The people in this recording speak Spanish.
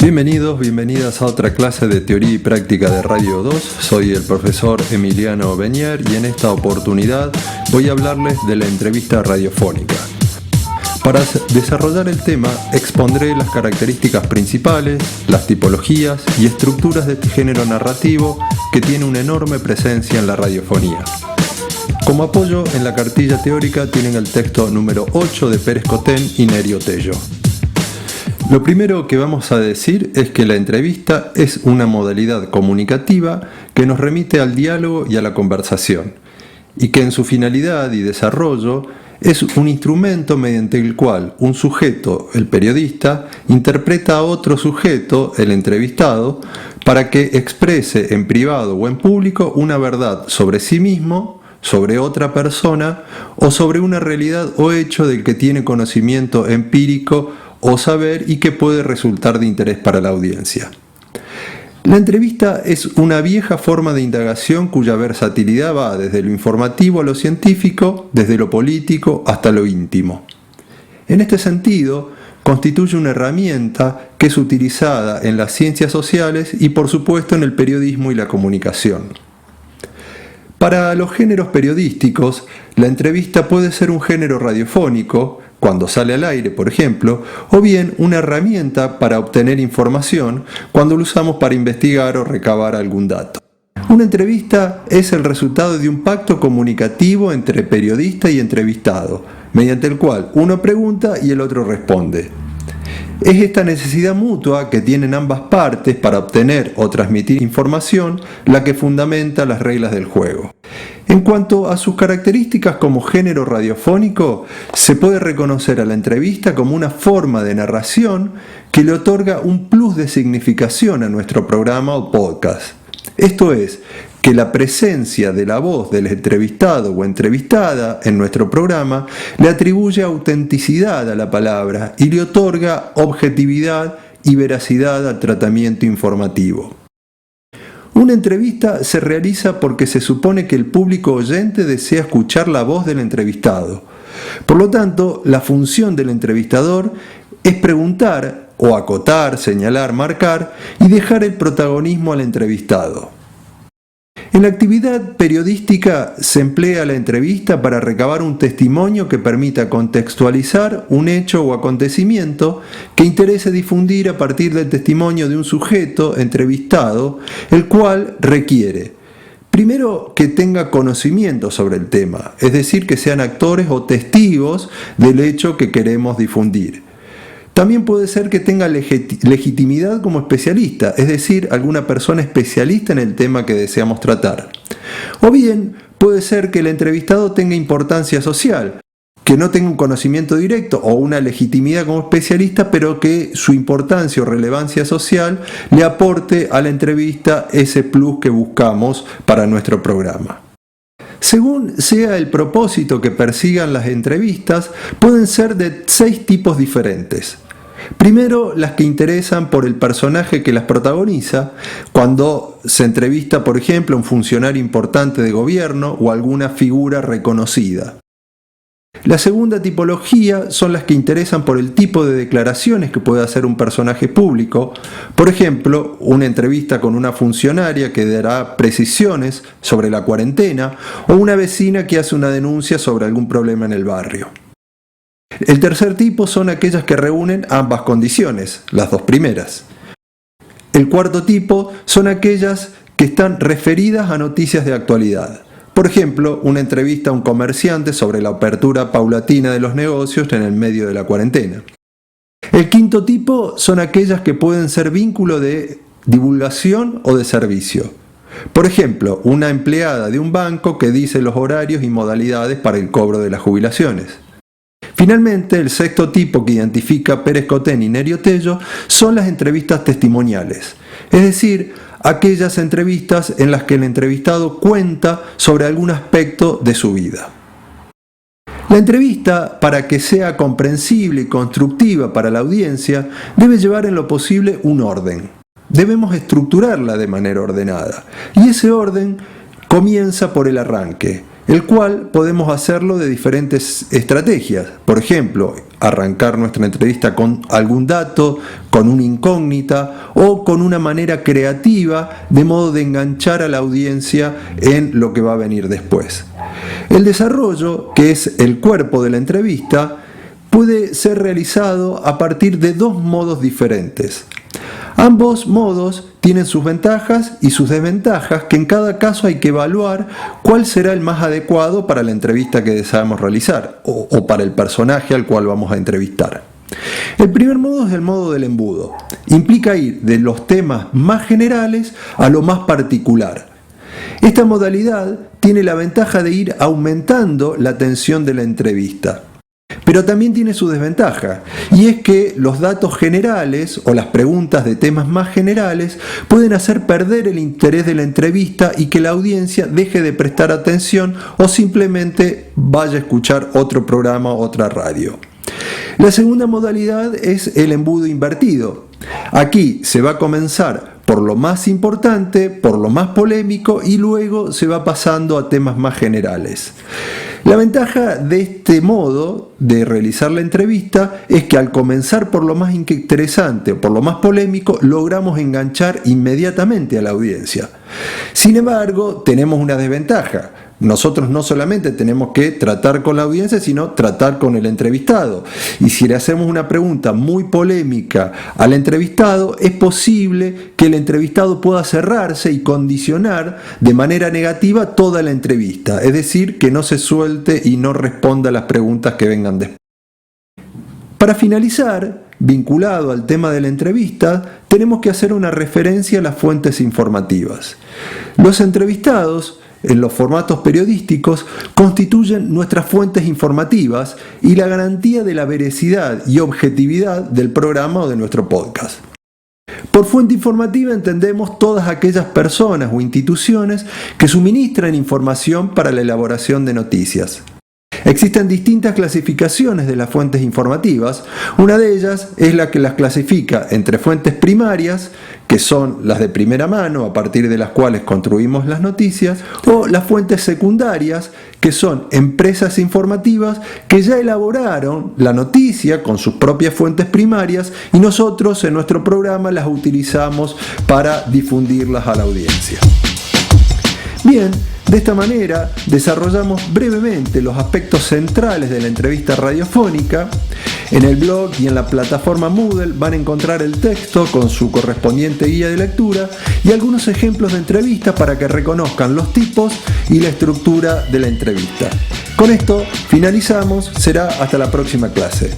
Bienvenidos, bienvenidas a otra clase de teoría y práctica de Radio 2. Soy el profesor Emiliano Benier y en esta oportunidad voy a hablarles de la entrevista radiofónica. Para desarrollar el tema expondré las características principales, las tipologías y estructuras de este género narrativo que tiene una enorme presencia en la radiofonía. Como apoyo en la cartilla teórica tienen el texto número 8 de Pérez Cotén y Nerio Tello. Lo primero que vamos a decir es que la entrevista es una modalidad comunicativa que nos remite al diálogo y a la conversación, y que en su finalidad y desarrollo es un instrumento mediante el cual un sujeto, el periodista, interpreta a otro sujeto, el entrevistado, para que exprese en privado o en público una verdad sobre sí mismo, sobre otra persona o sobre una realidad o hecho del que tiene conocimiento empírico o saber y que puede resultar de interés para la audiencia. La entrevista es una vieja forma de indagación cuya versatilidad va desde lo informativo a lo científico, desde lo político hasta lo íntimo. En este sentido, constituye una herramienta que es utilizada en las ciencias sociales y por supuesto en el periodismo y la comunicación. Para los géneros periodísticos, la entrevista puede ser un género radiofónico, cuando sale al aire, por ejemplo, o bien una herramienta para obtener información cuando lo usamos para investigar o recabar algún dato. Una entrevista es el resultado de un pacto comunicativo entre periodista y entrevistado, mediante el cual uno pregunta y el otro responde. Es esta necesidad mutua que tienen ambas partes para obtener o transmitir información la que fundamenta las reglas del juego. En cuanto a sus características como género radiofónico, se puede reconocer a la entrevista como una forma de narración que le otorga un plus de significación a nuestro programa o podcast. Esto es, que la presencia de la voz del entrevistado o entrevistada en nuestro programa le atribuye autenticidad a la palabra y le otorga objetividad y veracidad al tratamiento informativo. Una entrevista se realiza porque se supone que el público oyente desea escuchar la voz del entrevistado. Por lo tanto, la función del entrevistador es preguntar o acotar, señalar, marcar y dejar el protagonismo al entrevistado. En la actividad periodística se emplea la entrevista para recabar un testimonio que permita contextualizar un hecho o acontecimiento que interese difundir a partir del testimonio de un sujeto entrevistado, el cual requiere, primero, que tenga conocimiento sobre el tema, es decir, que sean actores o testigos del hecho que queremos difundir. También puede ser que tenga legitimidad como especialista, es decir, alguna persona especialista en el tema que deseamos tratar. O bien, puede ser que el entrevistado tenga importancia social, que no tenga un conocimiento directo o una legitimidad como especialista, pero que su importancia o relevancia social le aporte a la entrevista ese plus que buscamos para nuestro programa. Según sea el propósito que persigan las entrevistas, pueden ser de 6 tipos diferentes. Primero, las que interesan por el personaje que las protagoniza, cuando se entrevista, por ejemplo, a un funcionario importante de gobierno o alguna figura reconocida. La segunda tipología son las que interesan por el tipo de declaraciones que puede hacer un personaje público, por ejemplo, una entrevista con una funcionaria que dará precisiones sobre la cuarentena o una vecina que hace una denuncia sobre algún problema en el barrio. El tercer tipo son aquellas que reúnen ambas condiciones, las dos primeras. El cuarto tipo son aquellas que están referidas a noticias de actualidad. Por ejemplo, una entrevista a un comerciante sobre la apertura paulatina de los negocios en el medio de la cuarentena. El quinto tipo son aquellas que pueden ser vínculo de divulgación o de servicio. Por ejemplo, una empleada de un banco que dice los horarios y modalidades para el cobro de las jubilaciones. Finalmente, el sexto tipo que identifica Pérez Cotén y Nerio Tello son las entrevistas testimoniales, es decir, aquellas entrevistas en las que el entrevistado cuenta sobre algún aspecto de su vida. La entrevista, para que sea comprensible y constructiva para la audiencia, debe llevar en lo posible un orden. Debemos estructurarla de manera ordenada, y ese orden comienza por el arranque, el cual podemos hacerlo de diferentes estrategias. Por ejemplo, arrancar nuestra entrevista con algún dato, con una incógnita o con una manera creativa, de modo de enganchar a la audiencia en lo que va a venir después. El desarrollo, que es el cuerpo de la entrevista, puede ser realizado a partir de dos modos diferentes. Ambos modos tienen sus ventajas y sus desventajas, que en cada caso hay que evaluar cuál será el más adecuado para la entrevista que deseamos realizar o para el personaje al cual vamos a entrevistar. El primer modo es el modo del embudo. Implica ir de los temas más generales a lo más particular. Esta modalidad tiene la ventaja de ir aumentando la atención de la entrevista. Pero también tiene su desventaja, y es que los datos generales o las preguntas de temas más generales pueden hacer perder el interés de la entrevista y que la audiencia deje de prestar atención o simplemente vaya a escuchar otro programa o otra radio. La segunda modalidad es el embudo invertido. Aquí se va a comenzar por lo más importante, por lo más polémico, y luego se va pasando a temas más generales. La ventaja de este modo de realizar la entrevista es que al comenzar por lo más interesante, por lo más polémico, logramos enganchar inmediatamente a la audiencia. Sin embargo, tenemos una desventaja. Nosotros no solamente tenemos que tratar con la audiencia, sino tratar con el entrevistado. Y si le hacemos una pregunta muy polémica al entrevistado, es posible que el entrevistado pueda cerrarse y condicionar de manera negativa toda la entrevista. Es decir, que no se suelte y no responda a las preguntas que vengan después. Para finalizar, vinculado al tema de la entrevista, tenemos que hacer una referencia a las fuentes informativas. Los entrevistados en los formatos periodísticos constituyen nuestras fuentes informativas y la garantía de la veracidad y objetividad del programa o de nuestro podcast. Por fuente informativa entendemos todas aquellas personas o instituciones que suministran información para la elaboración de noticias. Existen distintas clasificaciones de las fuentes informativas. Una de ellas es la que las clasifica entre fuentes primarias, que son las de primera mano, a partir de las cuales construimos las noticias, o las fuentes secundarias, que son empresas informativas que ya elaboraron la noticia con sus propias fuentes primarias y nosotros en nuestro programa las utilizamos para difundirlas a la audiencia. Bien, de esta manera desarrollamos brevemente los aspectos centrales de la entrevista radiofónica. En el blog y en la plataforma Moodle van a encontrar el texto con su correspondiente guía de lectura y algunos ejemplos de entrevistas para que reconozcan los tipos y la estructura de la entrevista. Con esto finalizamos, será hasta la próxima clase.